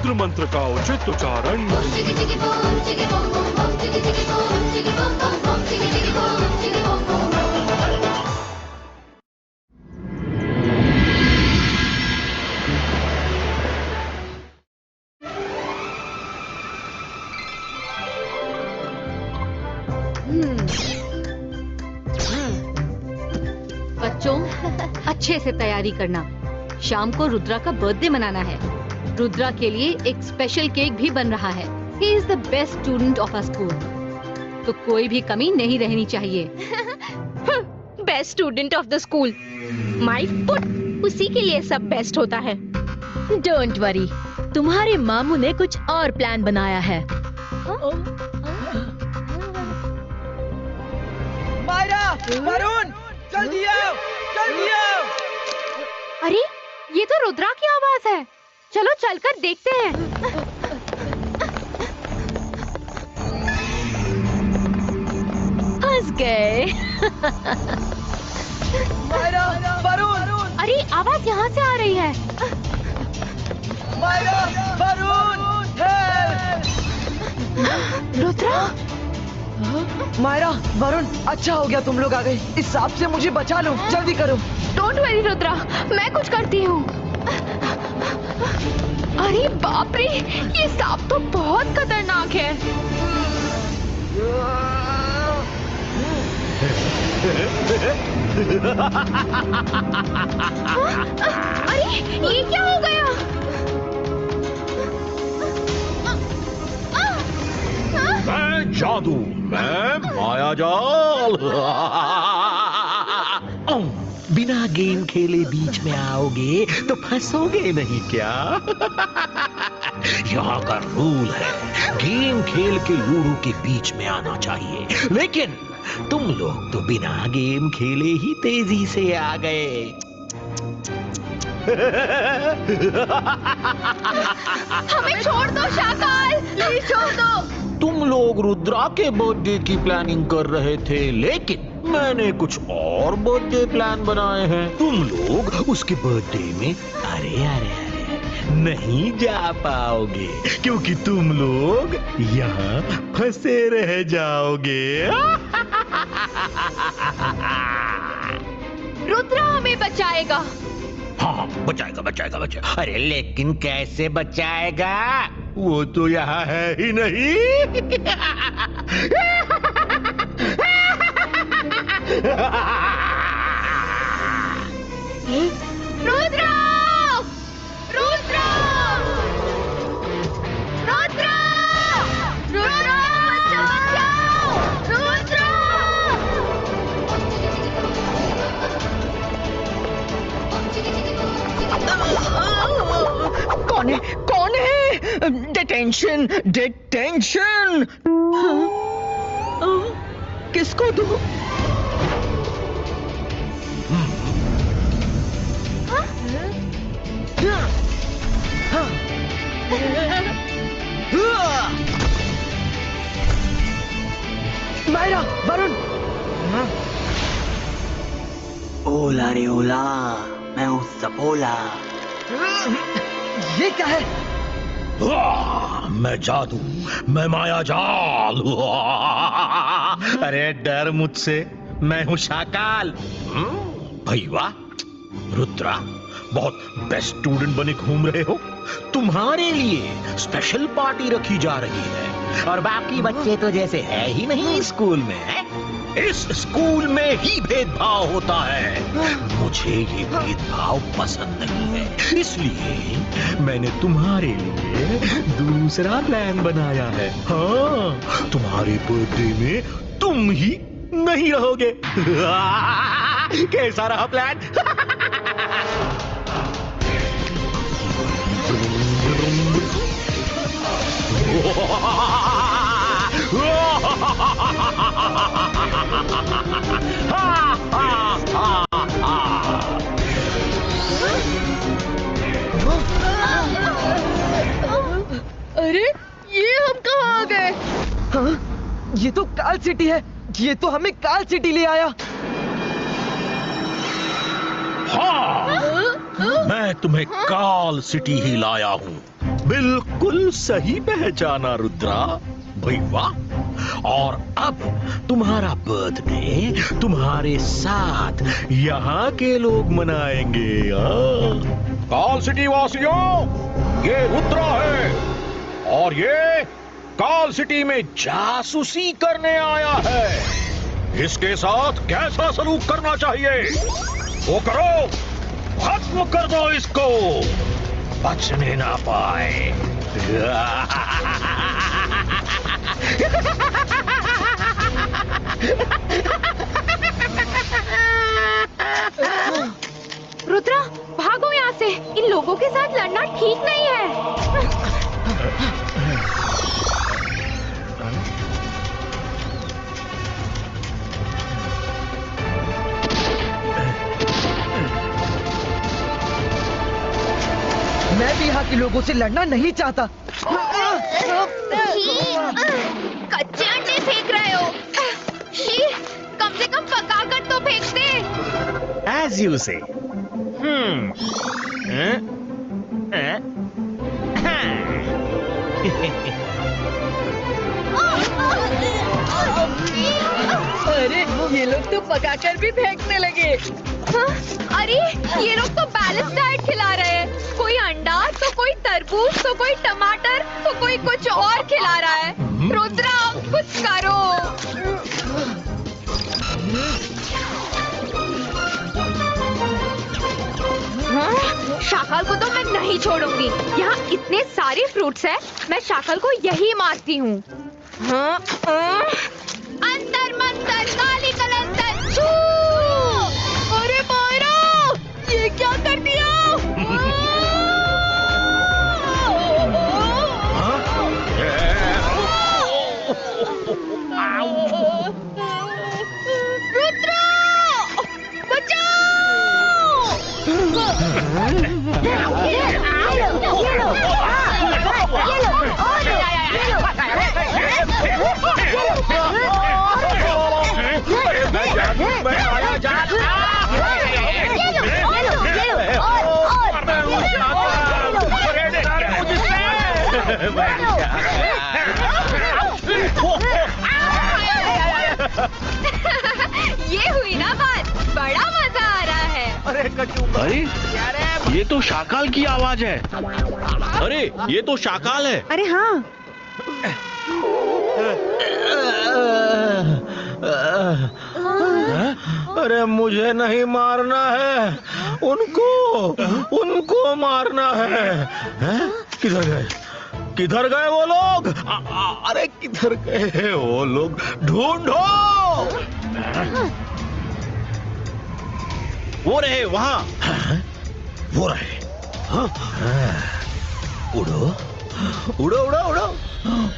रुद्र मंत्र का उचित उच्चारण। बच्चों, अच्छे से तैयारी करना। शाम को रुद्रा का बर्थडे मनाना है। रुद्रा के लिए एक स्पेशल केक भी बन रहा है। He is the best student of our school. तो कोई भी कमी नहीं रहनी चाहिए। Best student of the school, my foot, उसी के लिए सब बेस्ट होता है। डोंट वरी, तुम्हारे मामू ने कुछ और प्लान बनाया है। मायरा, वरुण, जल्दी आओ, जल्दी आओ। अरे, ये तो रुद्रा की आवाज है। चलो चलकर देखते हैं। फंस गए। मायरा, वरुण। अरे, आवाज यहाँ से आ रही है। मायरा, वरुण, हेल्प! रुद्रा, मायरा, वरुण, अच्छा हो गया तुम लोग आ गए। इस सांप से मुझे बचा लो, जल्दी करो। डोंट वरी रुद्रा, मैं कुछ करती हूँ। अरे बाप रे, ये सांप तो बहुत खतरनाक है। अरे, ये क्या हो गया? मैं जादू, मैं मायाजाल। बिना गेम खेले बीच में आओगे तो फंसोगे नहीं क्या? यहाँ का रूल है, गेम खेल के लूडो के बीच में आना चाहिए, लेकिन तुम लोग तो बिना गेम खेले ही तेजी से आ गए। हमें छोड़ दो शाकाल, प्लीज छोड़ दो। तुम लोग रुद्रा के बर्थडे की प्लानिंग कर रहे थे, लेकिन मैंने कुछ और बर्थडे प्लान बनाए हैं। तुम लोग उसके बर्थडे में अरे अरे अरे नहीं जा पाओगे, क्योंकि तुम लोग यहाँ फंसे रह जाओगे। रुद्रा हमें बचाएगा। हाँ, बचाएगा बचाएगा बचाएगा। अरे लेकिन कैसे बचाएगा? वो तो यहाँ है ही नहीं। रुद्रा! रुद्रा! रुद्रा! रुद्रा! बचाओ! रुद्रा! कौन है? कौन है? Detention, detention. किसको दूं? मायरा, वरुण। ओला रे ओला, मैं हूँ सपोला। ये क्या है? मैं जादू, मैं मायाजाल। अरे डर मुझसे, मैं हूँ शाकाल। भाई वाह, रुद्रा बहुत बेस्ट स्टूडेंट बने घूम रहे हो। तुम्हारे लिए स्पेशल पार्टी रखी जा रही है, और बाकी बच्चे तो जैसे है ही नहीं स्कूल में। इस स्कूल में ही भेदभाव होता है। मुझे ये भेदभाव पसंद नहीं है, इसलिए मैंने तुम्हारे लिए दूसरा प्लान बनाया है। हाँ, तुम्हारे बर्थडे में तुम ही नहीं रहोगे। कैसा रहा प्लान? अरे, ये हम कहाँ आ गए? हाँ, ये तो काल सिटी है। ये तो हमें काल सिटी ले आया। हाँ, मैं तुम्हें काल सिटी ही लाया हूँ। बिल्कुल सही पहचाना रुद्रा। भाई वाह। और अब तुम्हारा बर्थडे तुम्हारे साथ यहाँ के लोग मनाएंगे। काल सिटी वासियों, ये रुद्रा है और ये काल सिटी में जासूसी करने आया है। इसके साथ कैसा सलूक करना चाहिए वो करो, खत्म कर दो इसको, बचने ना पाए। रुद्रा, भागो यहाँ से। इन लोगों के साथ लड़ना ठीक नहीं है। मैं भी यहाँ के लोगों से लड़ना नहीं चाहता। कच्चे अंडे फेंक रहे हो। शी, कम से कम पकाकर तो फेंक दे। As you say. अरे ये लोग तो पकाकर भी फेंकने लगे। हाँ? अरे ये लोग तो बैलेंस डाइट खिला रहे हैं। कोई अंडा तो कोई तरबूज तो कोई टमाटर तो कोई कुछ और खिला रहा है। रुद्रा, कुछ करो। हाँ? शाकाल को तो मैं नहीं छोड़ूंगी। यहाँ इतने सारे फ्रूट्स हैं, मैं शाकाल को यही मारती हूँ। हाँ? अंतर मंतर काली कलंतर छू। अरे मायरा, ये क्या कर दिया? रुद्रा, ये हुई ना बात, बड़ा मजा आ रहा है। अरे ये तो शाकाल की आवाज है। अरे ये तो शाकाल है। अरे हाँ, अरे मुझे नहीं मारना है, उनको मारना है। हैं? किधर गए? किधर गए वो लोग? अरे किधर गए वो लोग? ढूंढो। वो रहे वहां। वो रहे। उड़ो उड़ो उड़ो उड़ो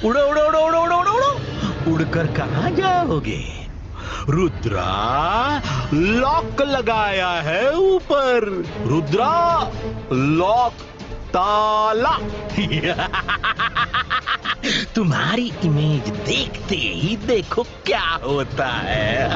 उड़ो उड़ो उड़ो उड़ो उड़ो उड़ो उड़ो। उड़कर कहाँ जाओगे? रुद्रा लॉक लगाया है ऊपर। रुद्रा लॉक ताला। तुम्हारी इमेज देखते ही देखो क्या होता है।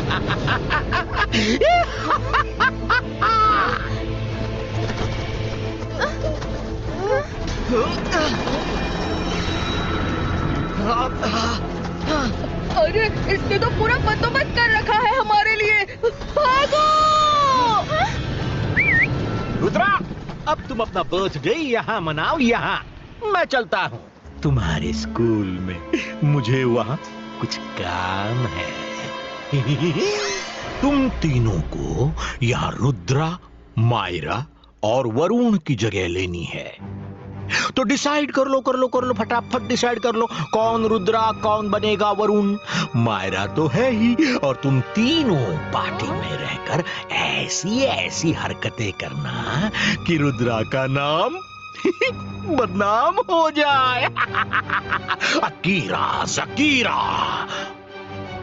अरे इसने तो पूरा बंदोबस्त कर रखा है हमारे लिए। भागो! रुद्रा, अब तुम अपना बर्थडे यहाँ मनाओ। यहाँ मैं चलता हूँ तुम्हारे स्कूल में। मुझे वहाँ कुछ काम है। तुम तीनों को यहाँ रुद्रा, मायरा और वरुण की जगह लेनी है। तो डिसाइड कर लो फटाफट डिसाइड कर लो। कौन रुद्रा, कौन बनेगा वरुण? मायरा तो है ही, और तुम तीनों पार्टी में रहकर ऐसी हरकतें करना कि रुद्रा का नाम बदनाम हो जाए। अकीरा जकीरा।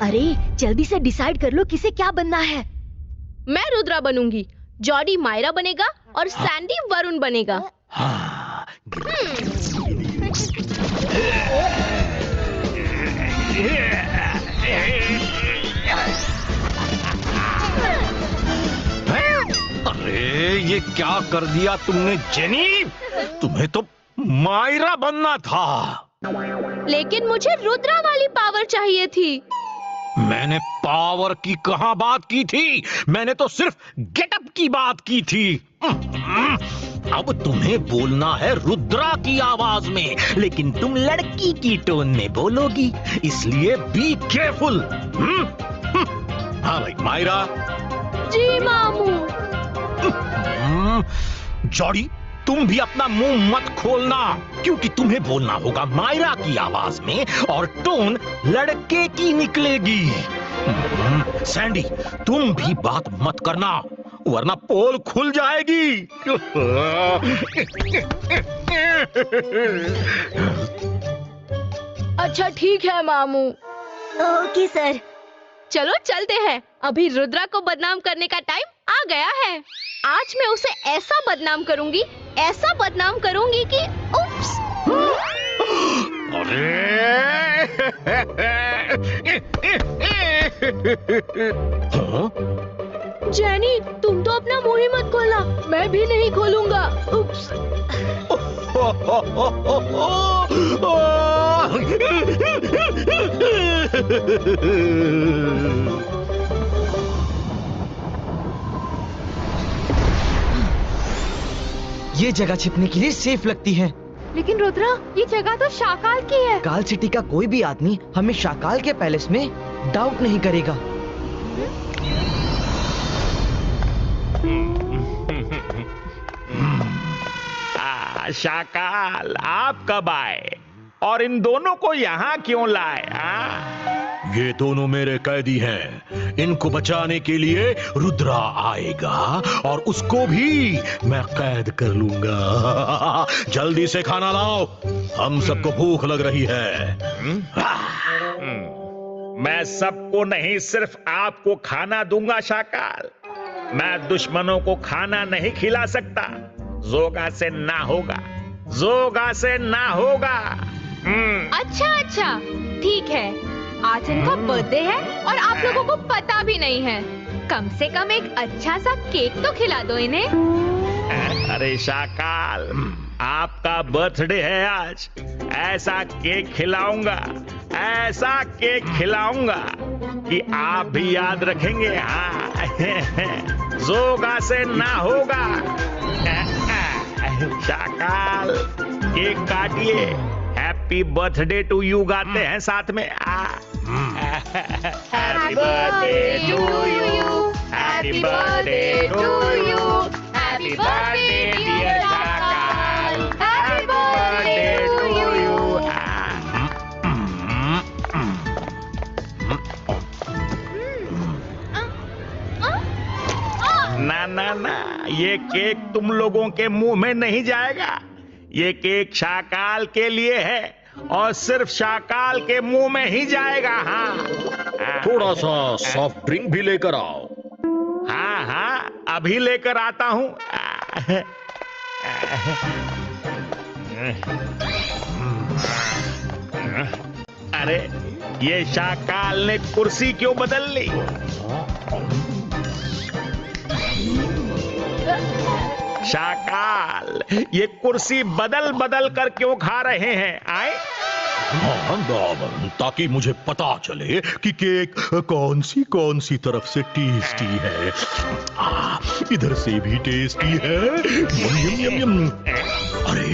अरे जल्दी से डिसाइड कर लो किसे क्या बनना है। मैं रुद्रा बनूंगी, जॉडी मायरा बनेगा और सैंडी वरुण बनेगा। हाँ। अरे ये क्या कर दिया तुमने जेनी? तुम्हें तो मायरा बनना था। लेकिन मुझे रुद्रा वाली पावर चाहिए थी। मैंने पावर की कहां बात की थी, मैंने तो सिर्फ गेटअप की बात की थी। अब तुम्हें बोलना है रुद्रा की आवाज में, लेकिन तुम लड़की की टोन में बोलोगी, इसलिए बी केयरफुल। हाँ भाई मायरा। जी मामू। जॉडी, तुम भी अपना मुंह मत खोलना, क्योंकि तुम्हें बोलना होगा मायरा की आवाज में और टोन लड़के की निकलेगी। सैंडी, तुम भी बात मत करना, वरना पोल खुल जाएगी। अच्छा ठीक है मामू। Okay sir. चलो चलते हैं, अभी रुद्रा को बदनाम करने का टाइम आ गया है। आज मैं उसे ऐसा बदनाम करूंगी कि उप्स। जेनी, तुम तो अपना मुंह ही मत खोलना, मैं भी नहीं खोलूंगा। उप्स। ये जगह छिपने के लिए सेफ लगती है। लेकिन रुद्रा, ये जगह तो शाकाल की है। काल सिटी का कोई भी आदमी हमें शाकाल के पैलेस में डाउट नहीं करेगा। शाकाल, आप कब आए और इन दोनों को यहाँ क्यों लाए? ये दोनों मेरे कैदी हैं, इनको बचाने के लिए रुद्रा आएगा और उसको भी मैं कैद कर लूंगा। जल्दी से खाना लाओ, हम सबको भूख लग रही है। मैं सबको नहीं, सिर्फ आपको खाना दूंगा शाकाल। मैं दुश्मनों को खाना नहीं खिला सकता, जोगा से ना होगा, जोगा से ना होगा। अच्छा, ठीक है। आज इनका बर्थडे है और आप लोगों को पता भी नहीं है। कम से कम एक अच्छा सा केक तो खिला दो इन्हें। अरे शाकाल, आपका बर्थडे है आज, ऐसा केक खिलाऊंगा, ऐसा केक खिलाऊंगा कि आप भी याद रखेंगे। जोगा से ना होगा। शाकाल, केक काटिए, हैप्पी बर्थडे टू यू गाते हैं साथ में। Happy birthday to you, happy birthday to you, happy birthday dear Shakaal, happy birthday to you. ना, ये केक तुम लोगों के मुंह में नहीं जाएगा। ये केक शाकाल के लिए है और सिर्फ शाकाल के मुंह में ही जाएगा। थोड़ा सा सॉफ्ट ड्रिंक भी लेकर आओ। हाँ, अभी लेकर आता हूं। अरे, ये शाकाल ने कुर्सी क्यों बदल ली? शाकाल, ये कुर्सी बदल बदल कर क्यों खा रहे हैं? आए? ताकि मुझे पता चले कि केक कौन सी तरफ से टेस्टी है। इधर से भी टेस्टी है, यम यम यम यम। अरे,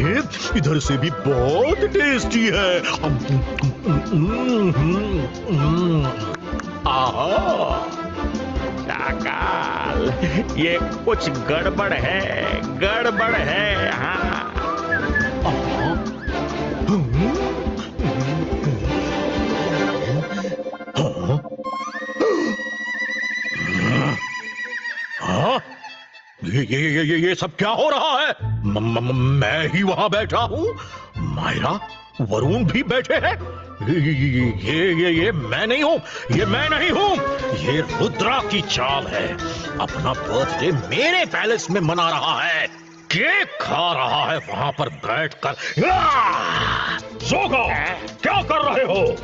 इधर से भी बहुत टेस्टी है। शाकाल, ये कुछ गड़बड़ है। हाँ। ये सब क्या हो रहा है? मैं ही वहां बैठा हूँ, मायरा, वरुण भी बैठे हैं। ये मैं नहीं हूँ, ये रुद्रा की चाल है। अपना बर्थडे मेरे पैलेस में मना रहा है, केक खा रहा है वहां पर बैठकर। जोगा, क्या कर रहे हो?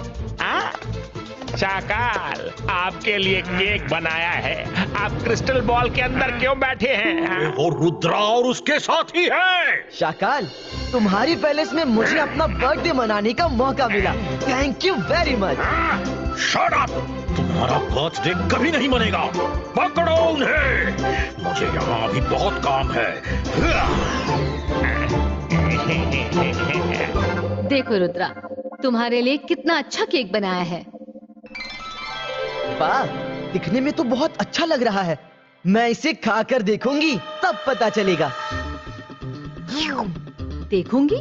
शाकाल, आपके लिए केक बनाया है। आप क्रिस्टल बॉल के अंदर क्यों बैठे हैं? वो रुद्रा और उसके साथी है। शाकाल, तुम्हारी पैलेस में मुझे अपना बर्थडे मनाने का मौका मिला। Thank you very much. Shut up! तुम्हारा बर्थडे कभी नहीं मनेगा। पकड़ो उन्हें, मुझे यहाँ अभी बहुत काम है। देखो रुद्रा, तुम्हारे लिए कितना अच्छा केक बनाया है। वाह, दिखने में तो बहुत अच्छा लग रहा है। मैं इसे खाकर देखूंगी, तब पता चलेगा। देखूंगी?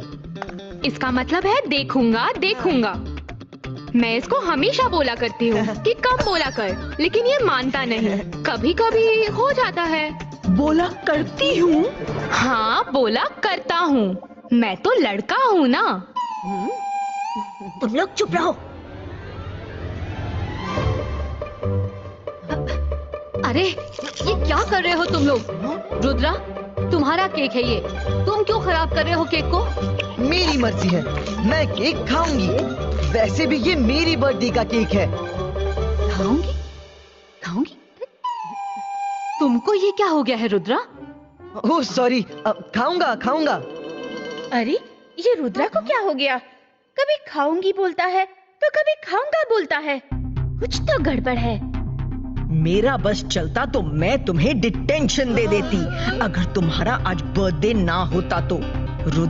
इसका मतलब है देखूंगा देखूंगा। मैं इसको हमेशा बोला करती हूँ कि कम बोला कर, लेकिन ये मानता नहीं। कभी कभी हो जाता है। बोला करती हूँ। हाँ, बोला करता हूँ। मैं तो लड़का हूँ ना। तुम लोग चुप रहो। अरे ये क्या कर रहे हो तुम लोग? रुद्रा, तुम्हारा केक है ये, तुम क्यों खराब कर रहे हो केक को? मेरी मर्जी है, मैं केक खाऊंगी। वैसे भी ये मेरी बर्थडे का केक है। खाऊंगी? खाऊंगी? तुमको ये क्या हो गया है रुद्रा? ओह सॉरी, खाऊंगा खाऊंगा। अरे ये रुद्रा को क्या हो गया? कभी खाऊंगी बोलता है तो कभी खाऊंगा बोलता है। कुछ तो गड़बड़ है। मेरा बस चलता तो मैं तुम्हें डिटेंशन दे देती। अगर तुम्हारा आज बर्थडे ना होता तो।